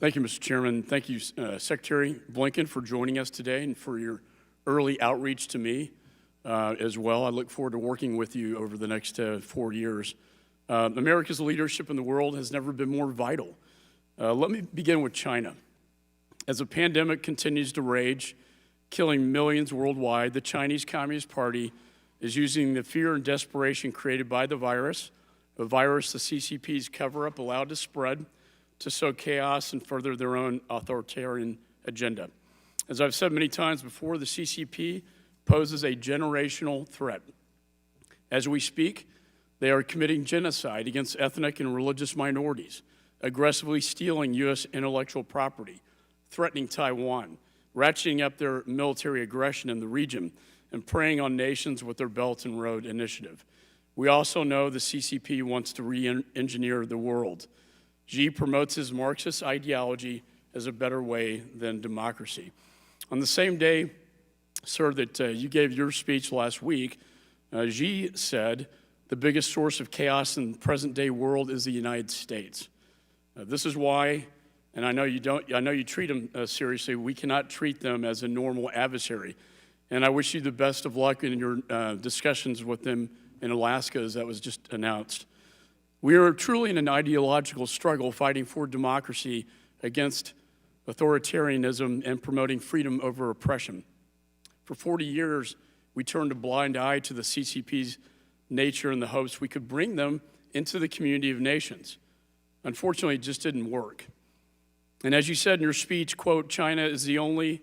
Thank you, Mr. Chairman. Thank you, Secretary Blinken, for joining us today and for your early outreach to me as well. I look forward to working with you over the next 4 years. America's leadership in the world has never been more vital. Let me begin with China. As the pandemic continues to rage, killing millions worldwide, the Chinese Communist Party is using the fear and desperation created by the virus, a virus the CCP's cover-up allowed to spread, to sow chaos and further their own authoritarian agenda. As I've said many times before, the CCP poses a generational threat. As we speak, they are committing genocide against ethnic and religious minorities, aggressively stealing U.S. intellectual property, threatening Taiwan, ratcheting up their military aggression in the region, and preying on nations with their Belt and Road Initiative. We also know the CCP wants to re-engineer the world. Xi promotes his Marxist ideology as a better way than democracy. On the same day, sir, that you gave your speech last week, Xi said the biggest source of chaos in the present-day world is the United States. This is why, and I know you treat them seriously, we cannot treat them as a normal adversary. And I wish you the best of luck in your discussions with them in Alaska, as that was just announced. We are truly in an ideological struggle fighting for democracy against authoritarianism and promoting freedom over oppression. For 40 years, we turned a blind eye to the CCP's nature in the hopes we could bring them into the community of nations. Unfortunately, it just didn't work. And as you said in your speech, quote, China is the only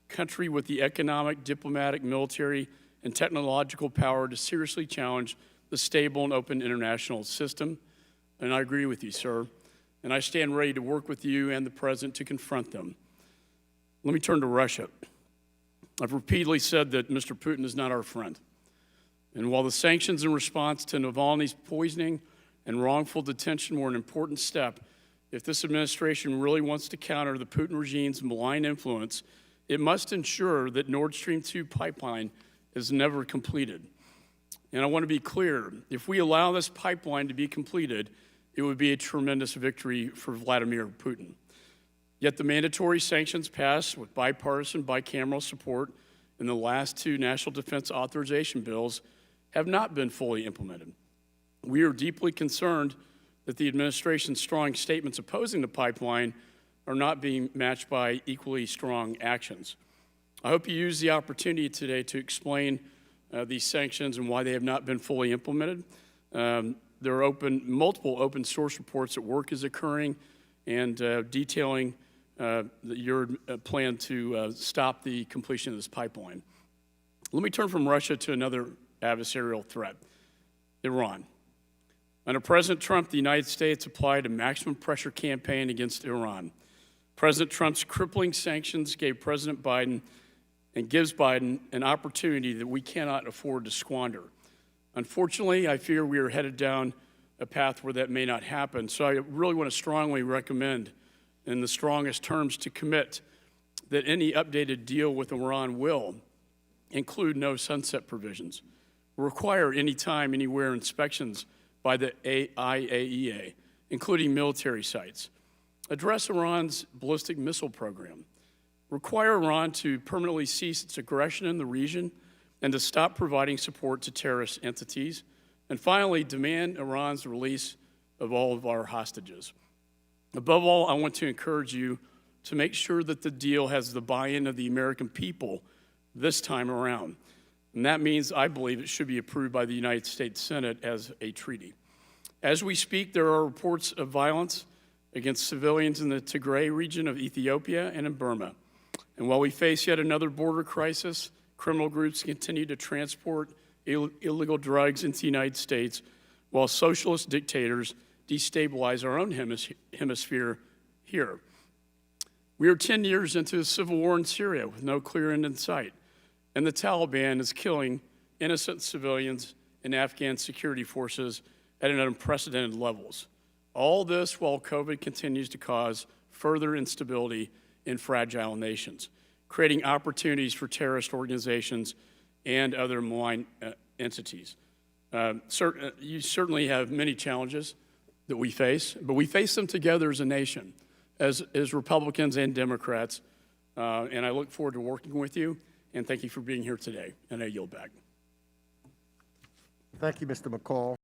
country with the economic, diplomatic, military, and technological power to seriously challenge the stable and open international system. And I agree with you, sir. And I stand ready to work with you and the President to confront them. Let me turn to Russia. I've repeatedly said that Mr. Putin is not our friend. And while the sanctions in response to Navalny's poisoning and wrongful detention were an important step, if this administration really wants to counter the Putin regime's malign influence, it must ensure that Nord Stream 2 pipeline is never completed. And I want to be clear, if we allow this pipeline to be completed, it would be a tremendous victory for Vladimir Putin. Yet the mandatory sanctions passed with bipartisan, bicameral support in the last 2 national defense authorization bills have not been fully implemented. We are deeply concerned that the administration's strong statements opposing the pipeline are not being matched by equally strong actions. I hope you use the opportunity today to explain these sanctions and why they have not been fully implemented. There are multiple open source reports that work is occurring and detailing your plan to stop the completion of this pipeline. Let me turn from Russia to another adversarial threat, Iran. Under President Trump, the United States applied a maximum pressure campaign against Iran. President Trump's crippling sanctions gave President Biden and gives Biden an opportunity that we cannot afford to squander. Unfortunately, I fear we are headed down a path where that may not happen. So I really want to strongly recommend in the strongest terms to commit that any updated deal with Iran will include no sunset provisions, require anytime, anywhere inspections by the IAEA, including military sites, address Iran's ballistic missile program, require Iran to permanently cease its aggression in the region and to stop providing support to terrorist entities, and finally, demand Iran's release of all of our hostages. Above all, I want to encourage you to make sure that the deal has the buy-in of the American people this time around. And that means I believe it should be approved by the United States Senate as a treaty. As we speak, there are reports of violence against civilians in the Tigray region of Ethiopia and in Burma. And while we face yet another border crisis, criminal groups continue to transport illegal drugs into the United States, while socialist dictators destabilize our own hemisphere here. We are 10 years into a civil war in Syria with no clear end in sight, and the Taliban is killing innocent civilians and Afghan security forces at unprecedented levels. All this while COVID continues to cause further instability in fragile nations, creating opportunities for terrorist organizations and other malign entities. You certainly have many challenges that we face, but we face them together as a nation. as Republicans and Democrats. And I look forward to working with you. And thank you for being here today. And I yield back. Thank you, Mr. McCaul.